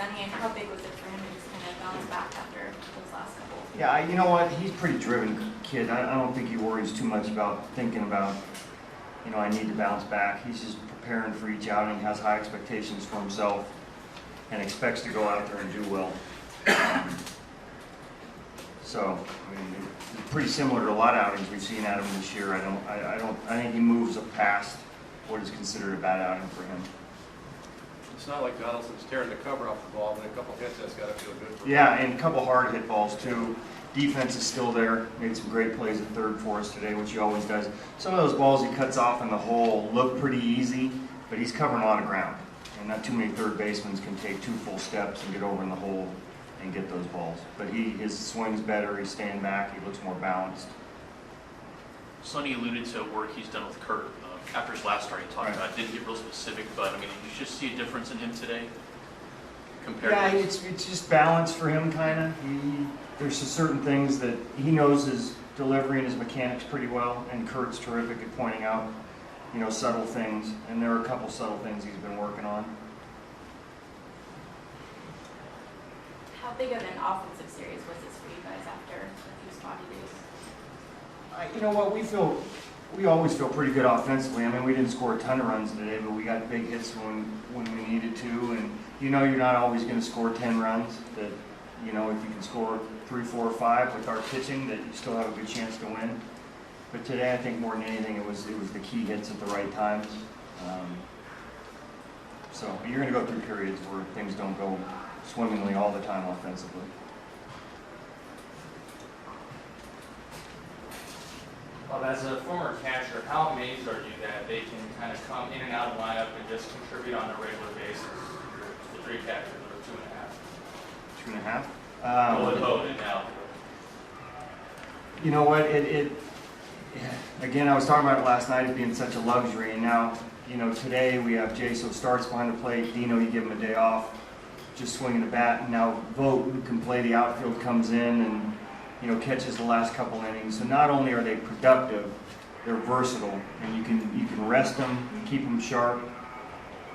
Sonny, and how big was it for him to just kind of bounce back after those last couple? Yeah, you know what? He's a pretty driven kid. I don't think he worries too much about thinking about, I need to bounce back. He's just preparing for each outing, has high expectations for himself, and expects to go out there and do well. So, it's pretty similar to a lot of outings we've seen out of him this year. I think he moves past what is considered a bad outing for him. It's not like Donaldson's tearing the cover off the ball, but a couple hits, that's got to feel good for him. Yeah, and a couple hard hit balls too. Defense is still there. Made some great plays at third for us today, which he always does. Some of those balls he cuts off in the hole look pretty easy, but he's covering a lot of ground. And not too many third basemen can take 2 full steps and get over in the hole and get those balls. But his swing's better, he's staying back, he looks more balanced. Sonny alluded to work he's done with Kurt. After his last start, he talked about it. Didn't get real specific, but did you just see a difference in him today? Yeah, it's just balance for him, kind of. There's just certain things that he knows his delivery and his mechanics pretty well, and Kurt's terrific at pointing out, subtle things. And there are a couple subtle things he's been working on. How big of an offensive series was this for you guys after a few spotty days? You know what? We always feel pretty good offensively. We didn't score a ton of runs today, but we got big hits when we needed to. And you're not always going to score 10 runs. That if you can score 3, 4, or 5 with our pitching, that you still have a good chance to win. But today, I think more than anything, it was the key hits at the right times. So you're going to go through periods where things don't go swimmingly all the time offensively. Well, as a former catcher, how amazed are you that they can kind of come in and out of the lineup and just contribute on a regular basis? The 3 catchers, or 2.5. 2.5? With Bowden now. You know what? Again, I was talking about it last night, it being such a luxury, and now, today we have Jaso starts behind the plate. Dino, you give him a day off, just swinging the bat, and now Vogt, who can play the outfield, comes in and catches the last couple innings. So not only are they productive, they're versatile, and you can rest them, keep them sharp.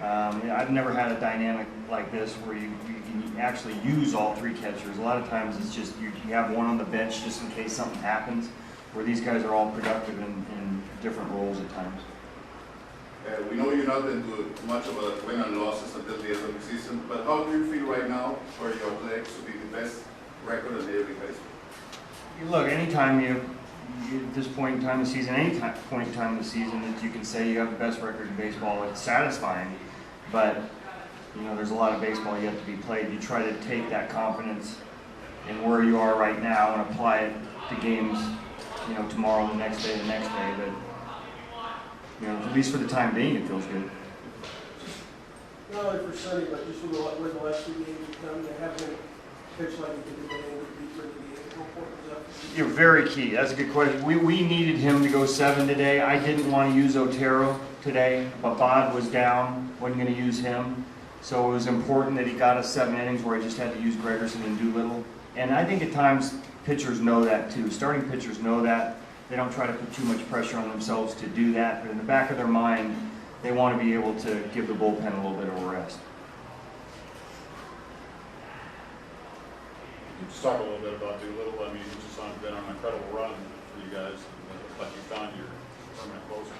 I've never had a dynamic like this where you can actually use all 3 catchers. A lot of times it's just you have one on the bench just in case something happens, where these guys are all productive in different roles at times. We know you're not into much of a win and losses until the end of the season, but how do you feel right now for your Athletics to be the best record in the Major League Baseball? Look, anytime at this point in time of the season, point in time of the season that you can say you have the best record in baseball, it's satisfying. But, there's a lot of baseball yet to be played. You try to take that confidence in where you are right now and apply it to games, tomorrow, the next day. But, at least for the time being, it feels good. Not only for Sonny, but just with the last 2 games you've done, they haven't pitched like you did today would be for the game. How important is that for you? You're very key. That's a good question. We needed him to go 7 today. I didn't want to use Otero today, but Bod was down. Wasn't going to use him. So it was important that he got us 7 innings where I just had to use Gregerson and Doolittle. And I think at times pitchers know that too. Starting pitchers know that. They don't try to put too much pressure on themselves to do that. But in the back of their mind, they want to be able to give the bullpen a little bit of a rest. Just talk a little bit about Doolittle. He's just been on an incredible run for you guys. It looks like you found your permanent closer.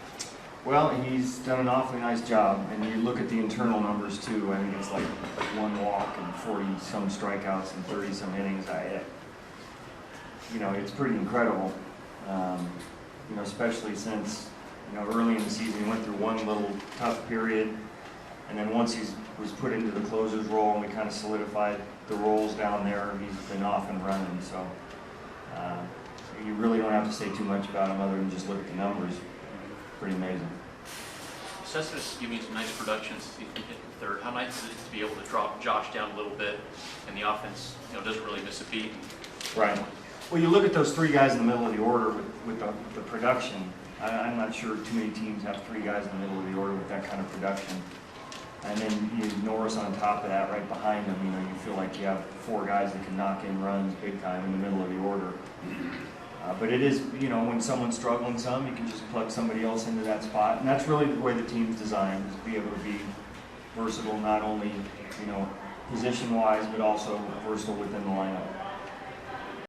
Well, he's done an awfully nice job, and you look at the internal numbers too. I think it's like 1 walk and 40-some strikeouts and 30-some innings. It's pretty incredible. Especially since early in the season he went through one little tough period, and then once he was put into the closer's role and we kind of solidified the roles down there, he's been off and running. So you really don't have to say too much about him other than just look at the numbers. Pretty amazing. Cespedes giving you some nice production since he's been hitting third. How nice is it to be able to drop Josh down a little bit, and the offense doesn't really miss a beat? Right. Well, you look at those 3 guys in the middle of the order with the production. I'm not sure too many teams have 3 guys in the middle of the order with that kind of production. And then Norris on top of that, right behind him. You feel like you have 4 guys that can knock in runs big time in the middle of the order. But it is, when someone's struggling some, you can just plug somebody else into that spot. And that's really the way the team's designed, is to be able to be versatile, not only, position-wise, but also versatile within the lineup.